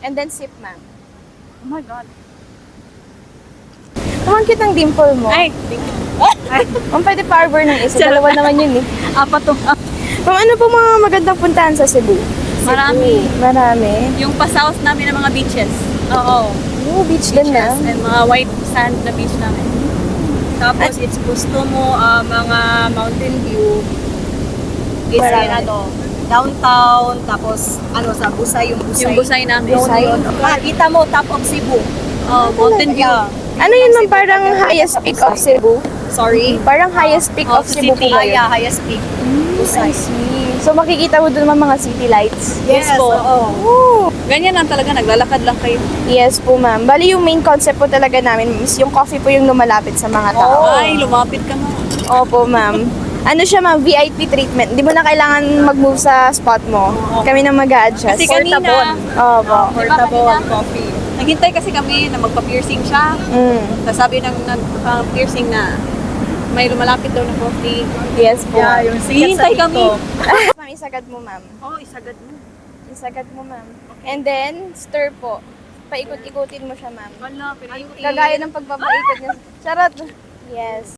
And then sip, ma'am. Oh my God. Ang cute ng dimple mo. Ay, thank you. Ma'am, pwede pa-arbor ng isa. Dalawa naman yun eh. Apat to. Ma'am, ano po mga magandang puntahan sa Cebu? Marami. Marami. Yung pa-south namin ng mga beaches. Oo. Oh, beach din na. And mga white sand na beach namin. Tapos, it's gusto mo mga mountain view. Is Marami. in downtown, tapos sa Busay, yung Busay. Yung Busay namin. Busay? Makikita mo, top of Cebu. Mountain view. Ano yun, ma'am? Parang highest peak of Cebu? Sorry? Parang highest peak of Cebu po ba yun? Yeah, highest peak. I see. So makikita mo doon mga city lights? Yes po. Oh. Ganyan lang talaga, naglalakad lang kayo. Yes po, ma'am. Bali yung main concept po talaga namin is yung coffee po yung lumalapit sa mga tao. Ay, lumapit ka na. Opo, ma'am. Ano siya, ma'am? VIP treatment. Di mo na kailangan mag-move sa spot mo. Kami na mag-a-adjust. Kasi kanina, Opo. portable coffee. Naghintay kasi kami na magpa-piercing siya. Tapos sabi ng piercing na may lumalapit daw na coffee. Yes po. Yeah, yung hihintay kami. Ma'am, isagad mo, ma'am. Oo, isagad mo. Isagad mo, ma'am. And then, stir po. Paikot-ikutin mo siya, ma'am. Wala, pinaikot. Kagaya ng pagpapaikot niya. Charot. Yes.